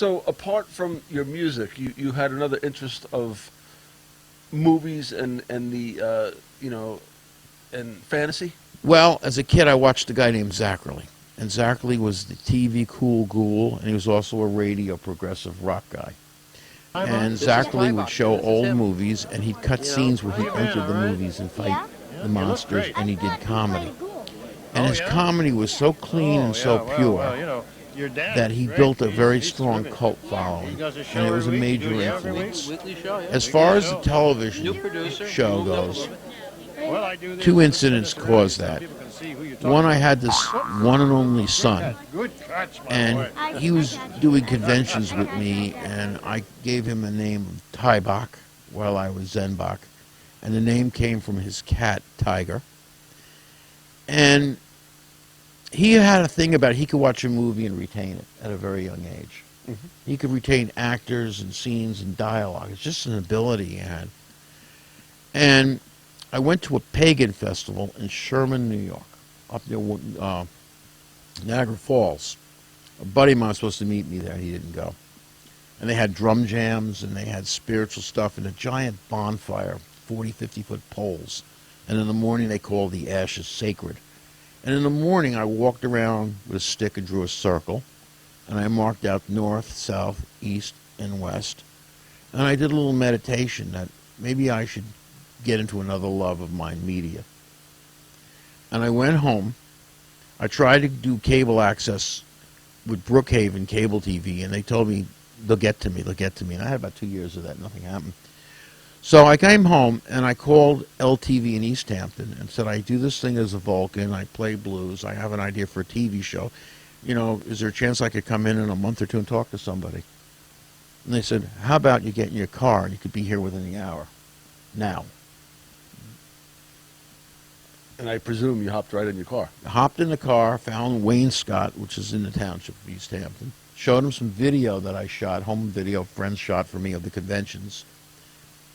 So apart from your music, you had another interest of movies and the and fantasy. Well, as a kid, I watched a guy named Zachary. And Zachary was the TV cool ghoul, and he was also a radio progressive rock guy. And Zachary would show old movies, and he'd cut scenes where he entered the movies and fight the monsters, and he did comedy. And his comedy was so clean and so pure that he built a very strong cult following, and it was a major influence. As far as the television show goes, two incidents caused that. One, I had this one and only son, and he was doing conventions with me, and I gave him the name of TIBOCK while I was Zenbock, and the name came from his cat, Tiger. And he had a thing about he could watch a movie and retain it at a very young age. Mm-hmm. He could retain actors and scenes and dialogue. It's just an ability he had. And I went to a pagan festival in Sherman, New York, up near Niagara Falls. A buddy of mine was supposed to meet me there. He didn't go. And they had drum jams, and they had spiritual stuff, and a giant bonfire, 40, 50-foot poles. And in the morning, they called the ashes sacred. And in the morning, I walked around with a stick and drew a circle, and I marked out north, south, east, and west. And I did a little meditation that maybe I should get into another love of mine, media. And I went home. I tried to do cable access with Brookhaven Cable TV, and they told me, they'll get to me. And I had about 2 years of that. Nothing happened. So I came home, and I called LTV in East Hampton and said, I do this thing as a Vulcan. I play blues. I have an idea for a TV show. You know, is there a chance I could come in a month or two and talk to somebody? And they said, how about you get in your car, and you could be here within the hour. Now. And I presume you hopped right in your car. I hopped in the car, found Wayne Scott, which is in the township of East Hampton, showed him some video that I shot, home video friends shot for me of the conventions,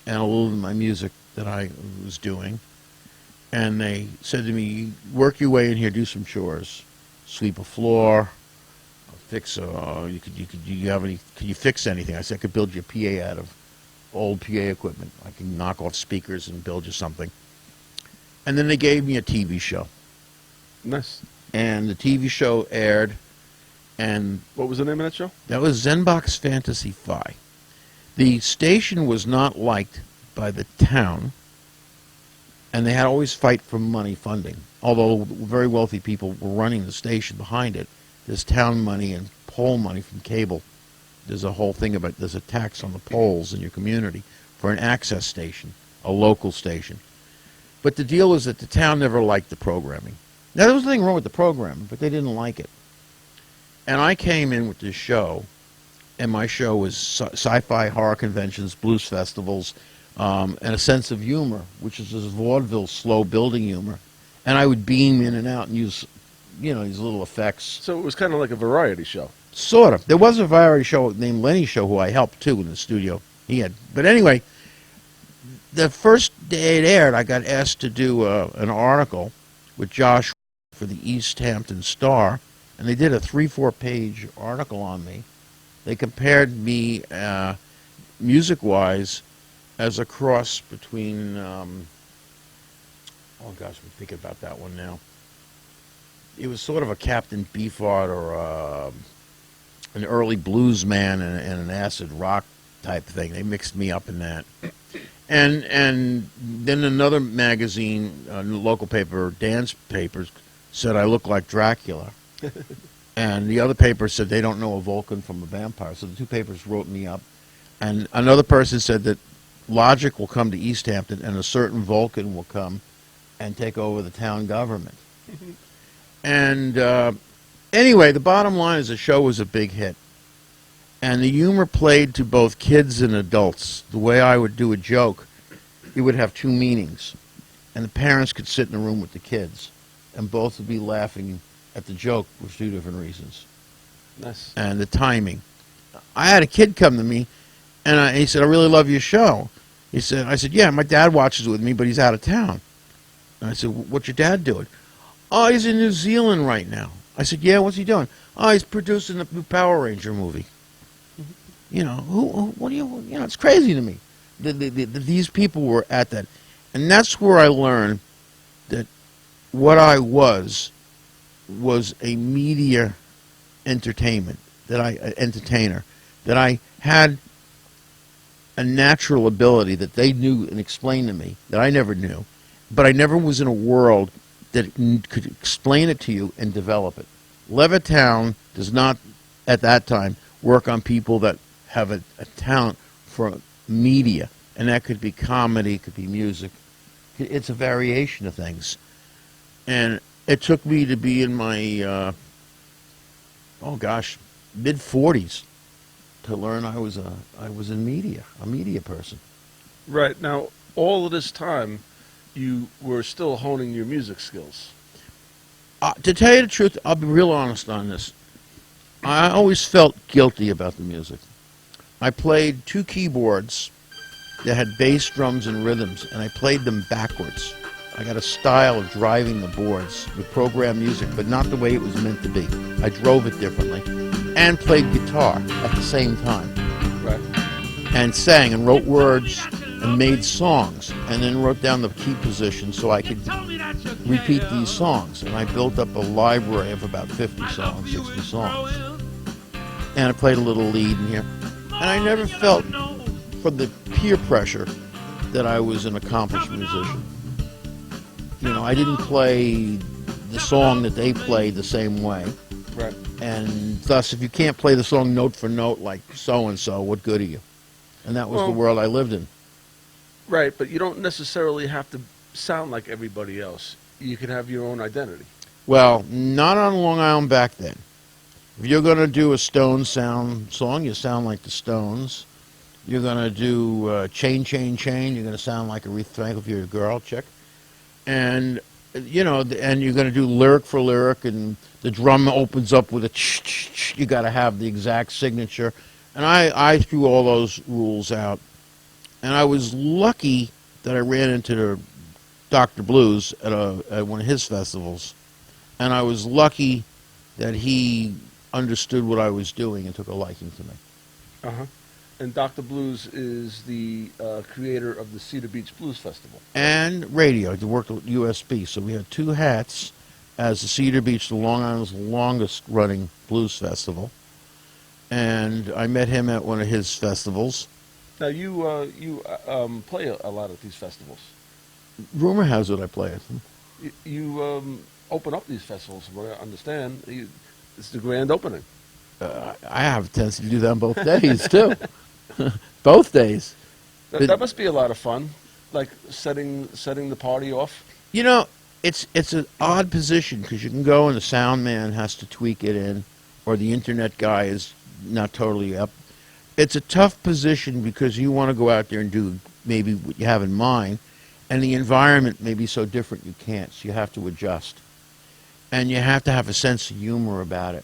and a little of my music that I was doing. And they said to me, work your way in here, do some chores. Sweep a floor, fix can you fix anything? I said, I could build you a PA out of old PA equipment. I can knock off speakers and build you something. And then they gave me a TV show. Nice. And the TV show aired, and what was the name of that show? That was Zenbock's Fantasy Fi. The station was not liked by the town, and they had always fight for money funding. Although very wealthy people were running the station behind it, there's town money and poll money from cable. There's a whole thing about there's a tax on the polls in your community for an access station, a local station. But the deal is that the town never liked the programming. Now, there was nothing wrong with the programming, but they didn't like it. And I came in with this show, and my show was sci-fi horror conventions, blues festivals, and a sense of humor, which is this vaudeville, slow building humor. And I would beam in and out and use, these little effects. So it was kind of like a variety show. Sort of. There was a variety show named Lenny Show, who I helped, too, in the studio. But anyway, the first day it aired, I got asked to do an article with Josh for the East Hampton Star, and they did a 3-4 page article on me. They compared me, music-wise, as a cross between, I'm thinking about that one now. It was sort of a Captain Beefheart or an early blues man and an acid rock type thing. They mixed me up in that. And then another magazine, local paper, Dan's Papers, said I look like Dracula. And the other paper said they don't know a Vulcan from a vampire. So the two papers wrote me up. And another person said that Logic will come to East Hampton and a certain Vulcan will come and take over the town government. And anyway, the bottom line is the show was a big hit. And the humor played to both kids and adults. The way I would do a joke, it would have two meanings. And the parents could sit in the room with the kids, and both would be laughing at the joke for two different reasons. Nice. And the timing. I had a kid come to me, and he said, I really love your show. I said, yeah, my dad watches it with me, but he's out of town. And I said, what's your dad doing? Oh, he's in New Zealand right now. I said, yeah, what's he doing? Oh, he's producing a new Power Ranger movie. what do it's crazy to me. These people were at that. And that's where I learned that what I was a media entertainer, that I had a natural ability that they knew and explained to me that I never knew, but I never was in a world that could explain it to you and develop it. Levittown does not, at that time, work on people that have a talent for media, and that could be comedy, it could be music. It's a variation of things. And it took me to be in my, mid-40s to learn I was in media, a media person. Right. Now, all of this time, you were still honing your music skills. To tell you the truth, I'll be real honest on this. I always felt guilty about the music. I played 2 keyboards that had bass, drums, and rhythms, and I played them backwards. I got a style of driving the boards with programmed music, but not the way it was meant to be. I drove it differently, and played guitar at the same time. Right. And sang and wrote words and made songs, and then wrote down the key position so I could repeat these songs. And I built up a library of about 50 songs, 60 songs. And I played a little lead in here. And I never felt, from the peer pressure, that I was an accomplished musician. I didn't play the song that they played the same way. Right. And thus, if you can't play the song note for note like so-and-so, what good are you? And that was the world I lived in. Right, but you don't necessarily have to sound like everybody else. You can have your own identity. Well, not on Long Island back then. If you're going to do a Stones sound song, you sound like the Stones. You're going to do Chain, Chain, Chain, you're going to sound like Aretha Franklin if you're a girl chick. And, and you're going to do lyric for lyric, and the drum opens up with a ch-ch-ch. You got to have the exact signature. And I threw all those rules out. And I was lucky that I ran into Dr. Blues at one of his festivals. And I was lucky that he understood what I was doing and took a liking to me. Uh-huh. And Dr. Blues is the creator of the Cedar Beach Blues Festival. And radio. I worked at USB. So we had 2 hats as the Cedar Beach, the Long Island's longest running blues festival. And I met him at one of his festivals. Now, you play a lot at these festivals. Rumor has it I play at them. You open up these festivals, from what I understand. It's the grand opening. I have a tendency to do that on both days, too. Both days. That must be a lot of fun, like setting the party off. It's an odd position because you can go and the sound man has to tweak it in, or the internet guy is not totally up. It's a tough position because you want to go out there and do maybe what you have in mind, and the environment may be so different you can't, so you have to adjust. And you have to have a sense of humor about it.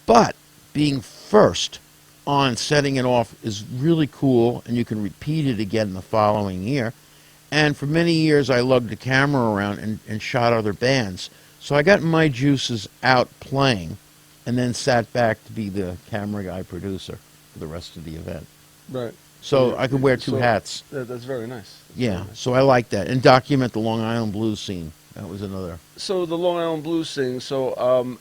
But being first on setting it off is really cool, and you can repeat it again the following year. And for many years, I lugged the camera around and shot other bands. So I got my juices out playing, and then sat back to be the camera guy producer for the rest of the event. Right. So I could wear 2 hats. That's very nice. Very nice. So I like that. And document the Long Island blues scene. That was another. So the Long Island blues scene. So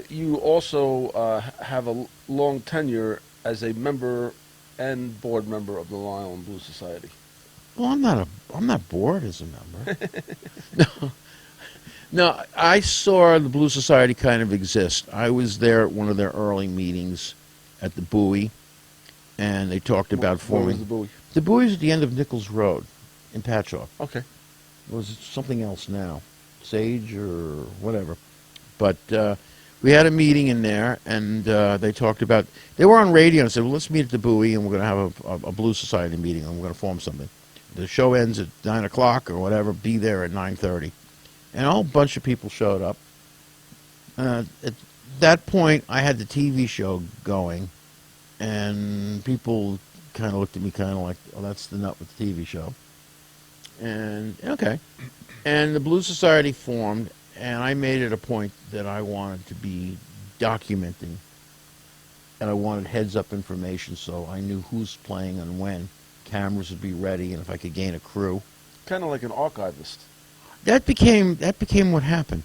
you also have a long tenure as a member and board member of the Long Island Blues Society. Well, I'm not bored as a member. No, I saw the Blues Society kind of exist. I was there at one of their early meetings at the Bowie, and they talked about forming. What was the Bowie? The Bowie's at the end of Nichols Road in Patchogue. Okay. It was something else now, Sage or whatever. But we had a meeting in there, and they talked about. They were on radio and said, "Well, let's meet at the Bowie, and we're going to have a Blues Society meeting, and we're going to form something. The show ends at 9 o'clock or whatever. Be there at 9:30." And a whole bunch of people showed up. At that point, I had the TV show going, and people kind of looked at me kind of like, "Oh, that's the nut with the TV show." And, okay. And the Blues Society formed, and I made it a point that I wanted to be documenting and I wanted heads-up information, so I knew who's playing and when. Cameras would be ready, and if I could gain a crew. Kind of like an archivist. That became what happened.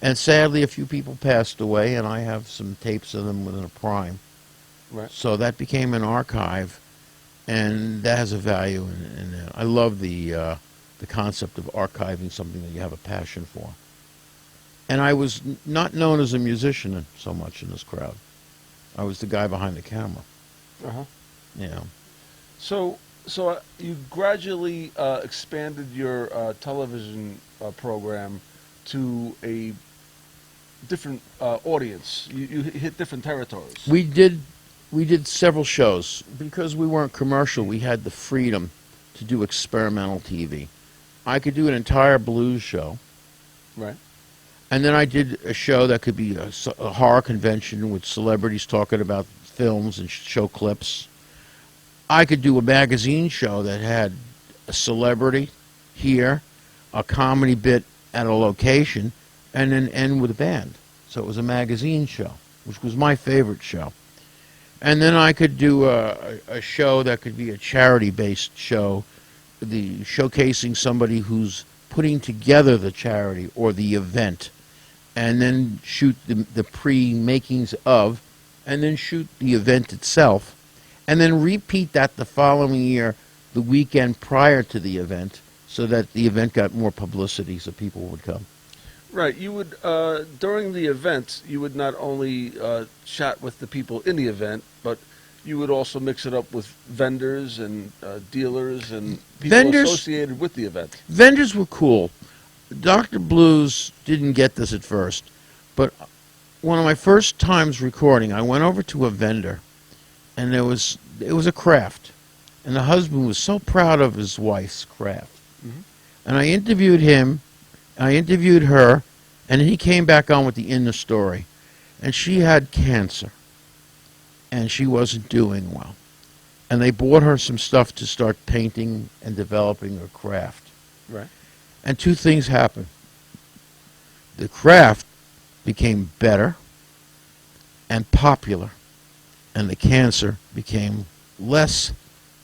And sadly, a few people passed away, and I have some tapes of them within a prime. Right. So that became an archive, and that has a value. And I love the concept of archiving something that you have a passion for. And I was not known as a musician so much in this crowd. I was the guy behind the camera. Uh-huh. Yeah. So you gradually expanded your television program to a different audience. You hit different territories. We did several shows. Because we weren't commercial, we had the freedom to do experimental TV. I could do an entire blues show. Right. And then I did a show that could be a horror convention with celebrities talking about films and show clips. I could do a magazine show that had a celebrity here, a comedy bit at a location, and then end with a band. So it was a magazine show, which was my favorite show. And then I could do a show that could be a charity-based show, showcasing somebody who's putting together the charity or the event, and then shoot the pre-makings of, and then shoot the event itself, and then repeat that the following year, the weekend prior to the event, so that the event got more publicity so people would come. Right. You would, during the event, you would not only chat with the people in the event, but you would also mix it up with vendors and dealers and people associated with the event. Vendors were cool. Dr. Blues didn't get this at first, but one of my first times recording, I went over to a vendor, and it was a craft, and the husband was so proud of his wife's craft. Mm-hmm. And I interviewed him, I interviewed her, and he came back on with the inner story, and she had cancer, and she wasn't doing well, and they bought her some stuff to start painting and developing her craft. Right. And two things happened. The craft became better and popular, and the cancer became less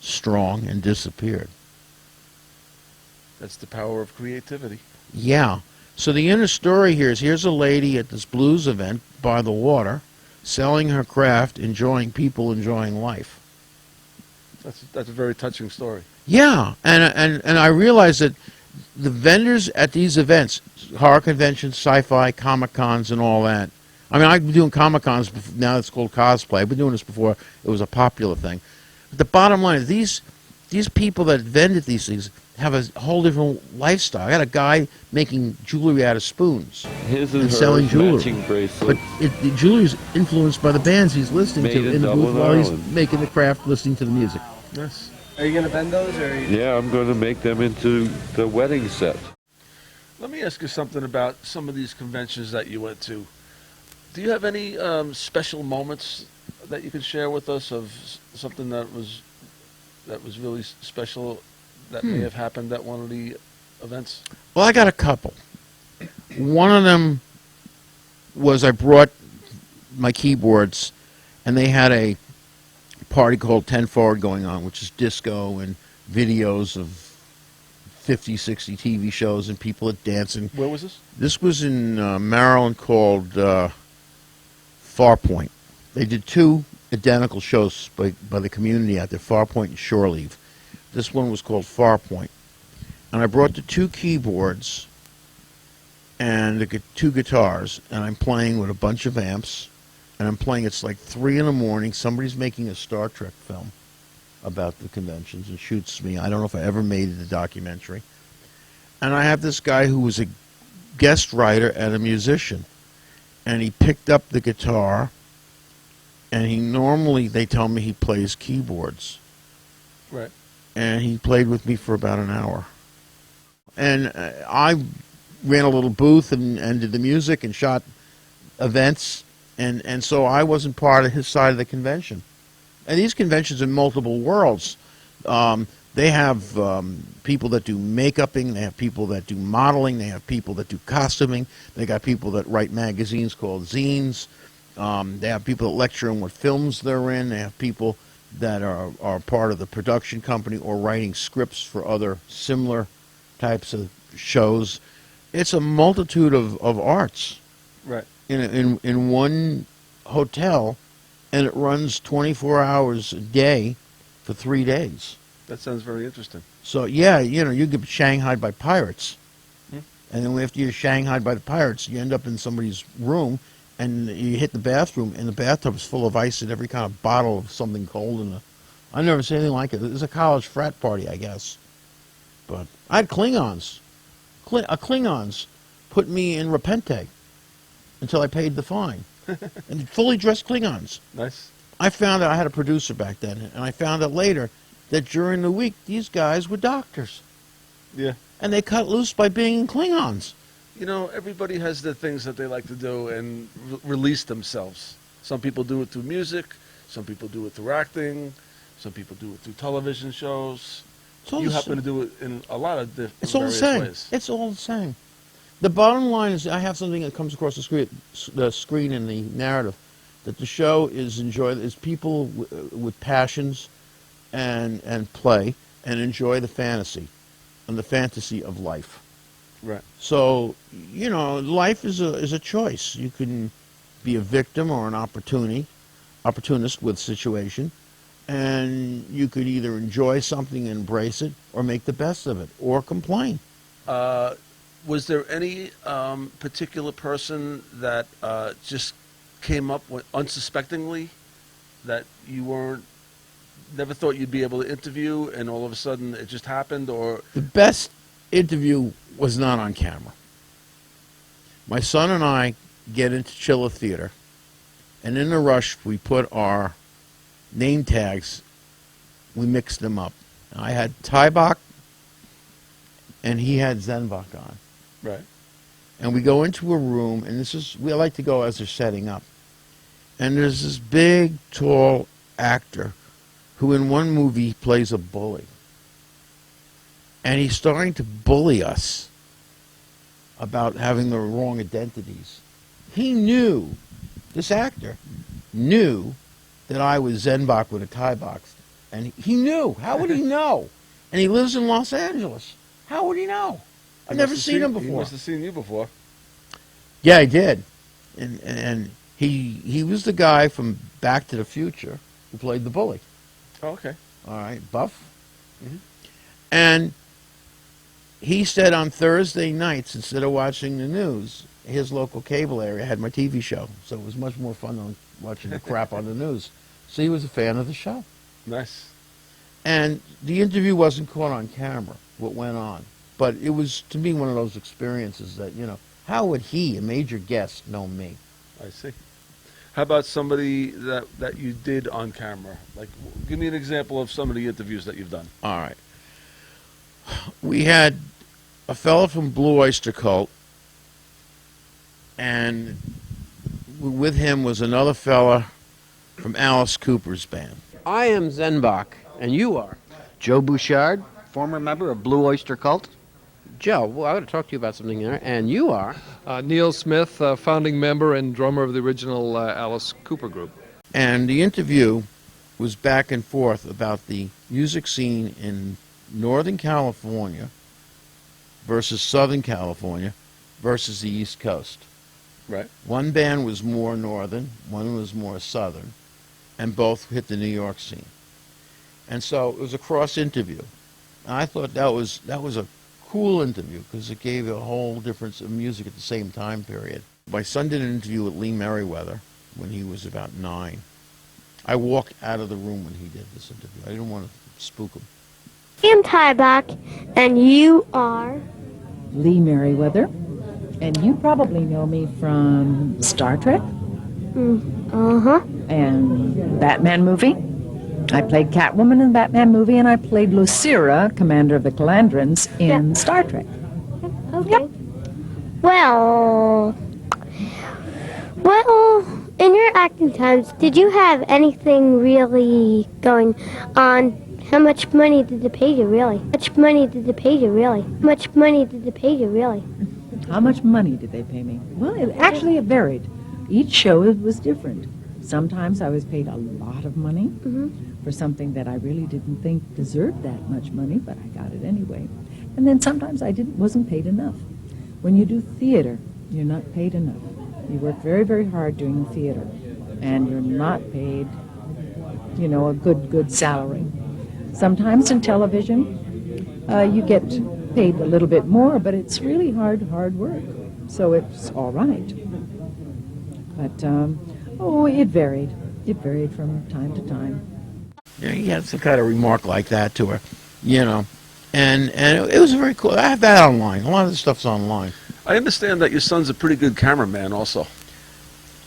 strong and disappeared. That's the power of creativity. Yeah. So the inner story here is, here's a lady at this blues event by the water, selling her craft, enjoying people, enjoying life. That's a very touching story. Yeah, and I realized that the vendors at these events, horror conventions, sci-fi, Comic-Cons, and all that. I mean, I've been doing Comic-Cons, now it's called cosplay. I've been doing this before it was a popular thing. But the bottom line is these people that vended these things have a whole different lifestyle. I got a guy making jewelry out of spoons and selling jewelry. But the jewelry's influenced by the bands he's listening to in the booth while he's making the craft, listening to the music. Yes. Are you going to bend those? Or Yeah, I'm going to make them into the wedding set. Let me ask you something about some of these conventions that you went to. Do you have any special moments that you can share with us of something that was really special that may have happened at one of the events? Well, I got a couple. One of them was I brought my keyboards, and they had a party called 10 Forward going on, which is disco and videos of 50, 60 TV shows and people at dancing. Where was this? This was in Maryland, called Farpoint. They did two identical shows by the community out there, Farpoint and Shore Leave. This one was called Farpoint. And I brought the two keyboards and the two guitars, and I'm playing with a bunch of amps, and I'm playing, it's like 3 in the morning. Somebody's making a Star Trek film about the conventions and shoots me. I don't know if I ever made the documentary. And I have this guy who was a guest writer and a musician, and he picked up the guitar, and he normally, they tell me he plays keyboards. Right. And he played with me for about an hour. And I ran a little booth and did the music and shot events, and so I wasn't part of his side of the convention. And these conventions in multiple worlds, they have people that do makeuping, they have people that do modeling, they have people that do costuming, they got people that write magazines called zines. They have people that lecture on what films they're in. They have people that are part of the production company or writing scripts for other similar types of shows. It's a multitude of arts Right. in one hotel, and it runs 24 hours a day for 3 days. That sounds very interesting. So, yeah, you get shanghaied by pirates. Hmm. And then after you're shanghaied by the pirates, you end up in somebody's room, and you hit the bathroom, and the bathtub is full of ice and every kind of bottle of something cold. I've never seen anything like it. It was a college frat party, I guess. But I had Klingons. Klingons put me in repente until I paid the fine. And fully dressed Klingons. Nice. I found out I had a producer back then, and I found out later that during the week, these guys were doctors. Yeah. And they cut loose by being Klingons. Everybody has the things that they like to do and release themselves. Some people do it through music. Some people do it through acting. Some people do it through television shows. You happen to do it in a lot of different It's all the various same. ways. It's all the same. The bottom line is I have something that comes across the screen in the narrative, that the show is people with passions and play and enjoy the fantasy and the fantasy of life. Right. So, life is a choice. You can be a victim or an opportunist with situation, and you could either enjoy something and embrace it or make the best of it or complain. Was there any particular person that just came up with unsuspectingly that you never thought you'd be able to interview, and all of a sudden it just happened? Or The best interview was not on camera. My son and I get into Chiller Theater, and in a rush we put our name tags, we mixed them up. I had TIBOCK, and he had Zenbock on. right. And we go into a room, and we like to go as they're setting up. And there's this big, tall actor who in one movie plays a bully. And he's starting to bully us about having the wrong identities. This actor knew that I was Zenbock with a tie box. And he knew. How would he know? And he lives in Los Angeles. How would he know? I've never seen him He before. must have seen you before. Yeah, I did. And he was the guy from Back to the Future who played the bully. Oh, okay. All right, Buff. Mhm. And he said on Thursday nights, instead of watching the news, his local cable area had my TV show. So it was much more fun than watching the crap on the news. So he was a fan of the show. Nice. And the interview wasn't caught on camera, what went on. But it was, to me, one of those experiences that, how would he, a major guest, know me? I see. How about somebody that you did on camera? Like, give me an example of some of the interviews that you've done. All right. We had a fellow from Blue Oyster Cult, and with him was another fella from Alice Cooper's band. I am Zenbock, and you are? Joe Bochchard, former member of Blue Oyster Cult. Joe, well, I got to talk to you about something there. And you are? Neal Smith, founding member and drummer of the original Alice Cooper group. And the interview was back and forth about the music scene in Northern California versus Southern California versus the East Coast. Right. One band was more northern, one was more southern, and both hit the New York scene. And so it was a cross interview. And I thought that was a cool interview because it gave a whole difference of music at the same time period. My son did an interview with Lee Meriwether when he was about 9. I walked out of the room when he did this interview. I didn't want to spook him. I'm TIBOCK, and you are? Lee Meriwether, and you probably know me from Star Trek Uh-huh. and Batman movie. I played Catwoman in the Batman movie, and I played Lucira, commander of the Calandrins, in Star Trek. Okay. Yep. Well, in your acting times, did you have anything really going on? How much money did they pay you, really? How much money did they pay you, really? How much money did they pay you, really? How much money did they pay me? Well, it varied. each show was different. Sometimes I was paid a lot of money for something that I really didn't think deserved that much money, but I got it anyway. And then sometimes I wasn't paid enough. When you do theater, you're not paid enough. You work very, very hard doing theater, and you're not paid, you know, a good salary. Sometimes in television, you get paid a little bit more, but it's really hard work. So it's all right. But, it varied. It varied from time to time. Yeah, he had some kind of remark like that to her, you know. And it was very cool. I have that online. A lot of the stuff's online. I understand that your son's a pretty good cameraman also.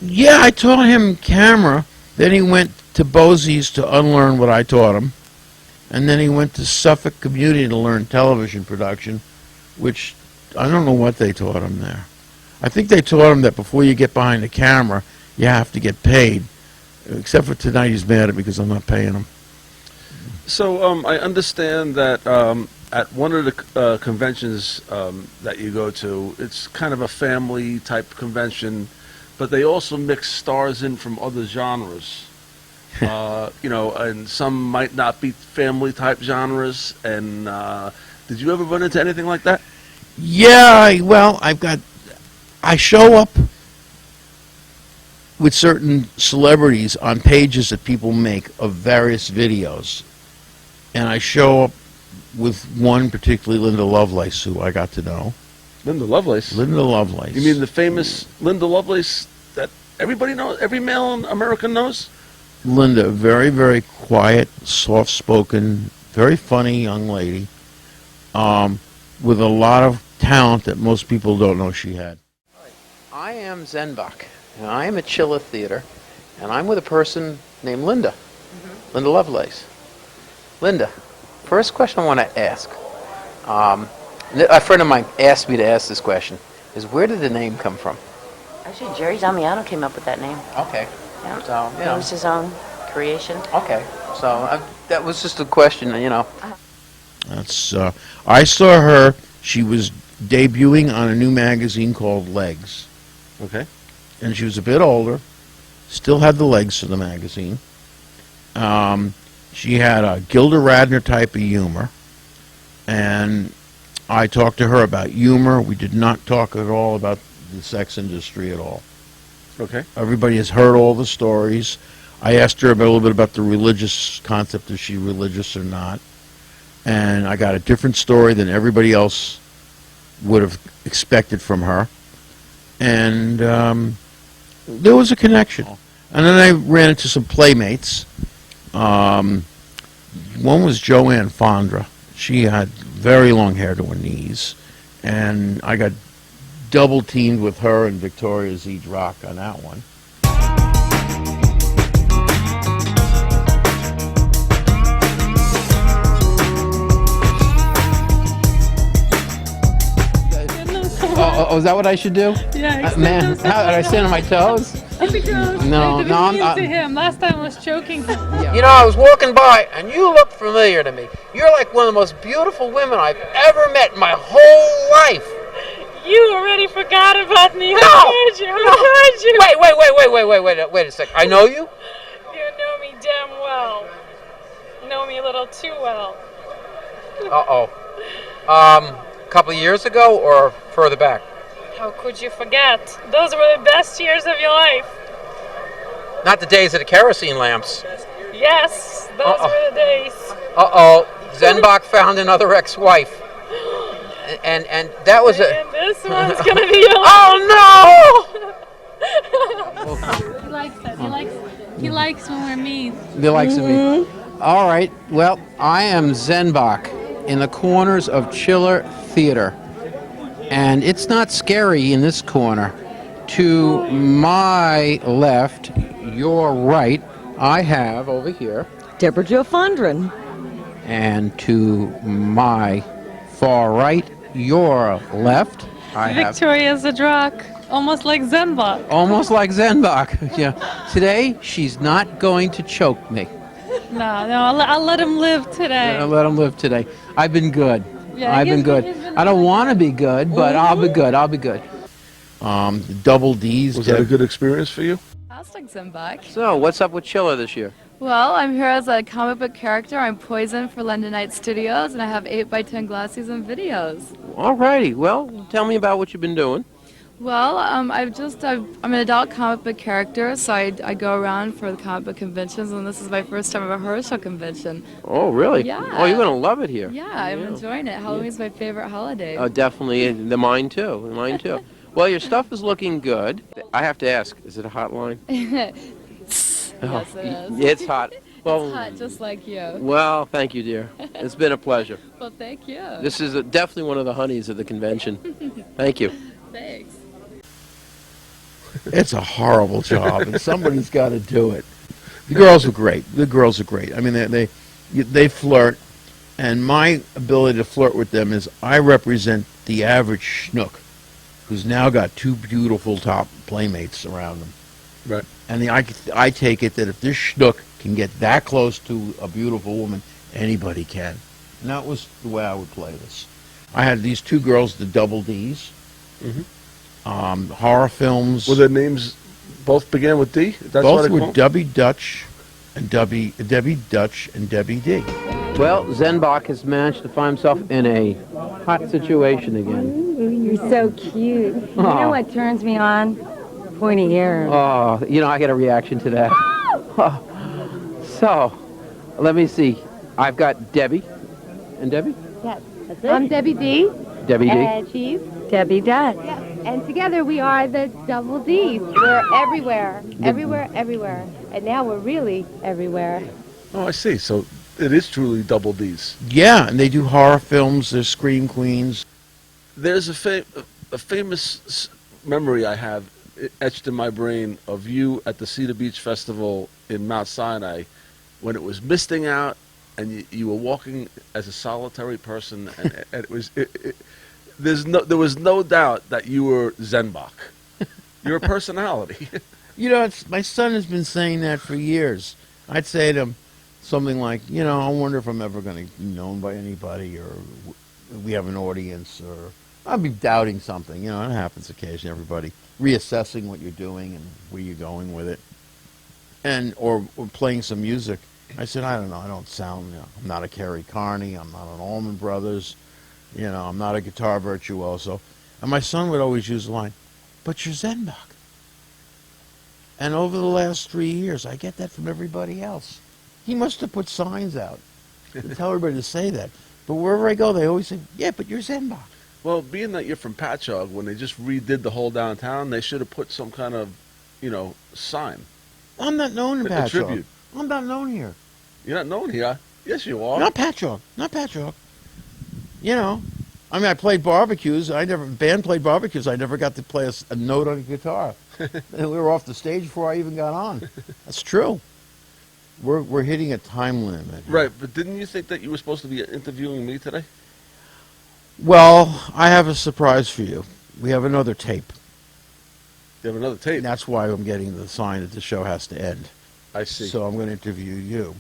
Yeah, I taught him camera. Then he went to Bosie's to unlearn what I taught him. And then he went to Suffolk Community to learn television production, which I don't know what they taught him there. I think they taught him that before you get behind the camera, you have to get paid. Except for tonight, he's mad at me because I'm not paying him. So I understand that at one of the conventions that you go to, it's kind of a family type convention, but they also mix stars in from other genres. You know, and some might not be family type genres. And did you ever run into anything like that? Yeah, well, I show up with certain celebrities on pages that people make of various videos. And I show up with one, particularly Linda Lovelace, who I got to know. Linda Lovelace? Linda Lovelace. You mean the famous Linda Lovelace that everybody knows, every male in America knows? Linda, very, very quiet, soft-spoken, very funny young lady, with a lot of talent that most people don't know she had. I am Zenbock, and I am at Chiller Theater, and I'm with a person named Linda, Linda Lovelace. Linda, first question I want to ask, a friend of mine asked me to ask this question, is where did the name come from? Actually, Jerry Damiano came up with that name. Okay. Yeah. So, you It know. was his own creation. Okay. So that was just a question, you know. That's I saw her. She was debuting on a new magazine called Legs. Okay. And she was a bit older, still had the legs for the magazine. She had a Gilda Radner type of humor, and I talked to her about humor. We did not talk at all about the sex industry at all. Okay. Everybody has heard all the stories. I asked her a little bit about the religious concept, is she religious or not, and I got a different story than everybody else would have expected from her. And there was a connection. And then I ran into some playmates. One was Joanne Fondren. She had very long hair to her knees. And I got double teamed with her and Victoria Zdrok on that one. Oh, is that what I should do? Yeah, man, how did I stand on my toes? No, I'm to him. Last time I was choking him. You know, I was walking by, and you look familiar to me. You're like one of the most beautiful women I've ever met in my whole life. You already forgot about me. No! I heard you. I heard you. Wait a sec. I know you? You know me damn well. You know me a little too well. Couple of years ago or further back? How could you forget? Those were the best years of your life. Not the days of the kerosene lamps. Yes, those were the days. Zenbock found another ex-wife. And that was And this one's gonna be your Oh He likes that. He likes when we're mean. no! The likes of me. All right. Well, I am Zenbock in the corners of Chiller Theater. And it's not scary in this corner. To my left, your right, I have over here. Deborah Jo Fondren. And to my far right, your left, I have. Victoria Zdrok. Almost like Zenbock. Almost like Zenbock. Yeah. Today, she's not going to choke me. No, I'll let him live today. I'll let him live today. I've been good. Yeah, I've been good. he's been I don't really want to be good, but I'll be good. I'll be good. The double D's. Was that a good experience for you? Fantastic, Zenbock. So, what's up with Chilla this year? Well, I'm here as a comic book character. I'm Poison for London Night Studios, and I have 8x10 glossies and videos. Alrighty, well, tell me about what you've been doing. Well, I'm an adult comic book character, so I go around for the comic book conventions, and this is my first time at a horror show convention. Oh, really? Yeah. Oh, you're going to love it here. Yeah, I'm enjoying it. Halloween's my favorite holiday. Oh, definitely. Mine too. Mine too. Well, your stuff is looking good. I have to ask, is it a hotline? Yes, it is. It's hot. Well, It's hot, just like you. Well, thank you, dear. It's been a pleasure. Well, thank you. This is definitely one of the honeys of the convention. Thank you. Thanks. It's a horrible job, and somebody's got to do it. The girls are great. The girls are great. I mean, they flirt, and my ability to flirt with them is I represent the average schnook who's now got two beautiful top playmates around him. Right. And I take it that if this schnook can get that close to a beautiful woman, anybody can. And that was the way I would play this. I had these two girls, the double D's. Horror films. Well, their names both began with D? That's Both what I were call Debbie Dutch and Debbie Dutch and Debbie D. Well, Zenbock has managed to find himself in a hot situation again. You're so cute. You know what turns me on? Pointy ears. Oh, I get a reaction to that. So, let me see. I've got Debbie. And Debbie? Yes, that's it. I'm Debbie D. Debbie D. And she's Debbie Dutch. Yeah. And together we are the Double D's. We're everywhere, everywhere. And now we're really everywhere. Oh, I see. So it is truly double D's. Yeah, and they do horror films. They're scream queens. There's a famous memory I have etched in my brain of you at the Cedar Beach Festival in Mount Sinai when it was misting out and you were walking as a solitary person, and it was there was no doubt that you were Zenbock. You're a personality. My son has been saying that for years. I'd say to him something like, I wonder if I'm ever going to be known by anybody, or we have an audience, or I'd be doubting something. It happens occasionally. Everybody reassessing what you're doing and where you're going with it, and or playing some music. I said, I don't know. I don't sound. I'm not a Kerry Carney. I'm not an Allman Brothers. I'm not a guitar virtuoso. And my son would always use the line, "But you're Zenbock." And over the last 3 years, I get that from everybody else. He must have put signs out to tell everybody to say that. But wherever I go, they always say, "Yeah, but you're Zenbock." Well, being that you're from Patchogue, when they just redid the whole downtown, they should have put some kind of, sign. I'm not known in A Patchogue. tribute. I'm not known here. You're not known here. Yes, you are. Not Patchogue. I played barbecues. Band played barbecues. I never got to play a note on a guitar. We were off the stage before I even got on. That's true. We're hitting a time limit. Right, but didn't you think that you were supposed to be interviewing me today? Well, I have a surprise for you. We have another tape. You have another tape? That's why I'm getting the sign that the show has to end. I see. So I'm going to interview you.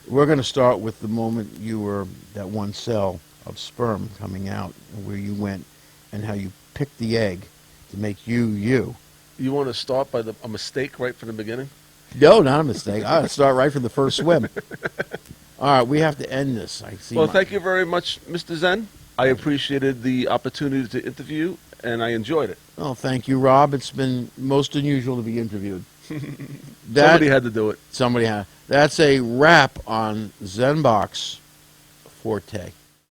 We're going to start with the moment you were that one cell of sperm coming out, and where you went, and how you picked the egg to make you. You want to start by a mistake right from the beginning? No, not a mistake. I start right from the first swim. All right, we have to end this. Well, thank you very much, Mr. Zen. I appreciated the opportunity to interview, and I enjoyed it. Oh, thank you, Rob. It's been most unusual to be interviewed. Somebody had to do it. Somebody had. That's a wrap on Zenbock's Forte.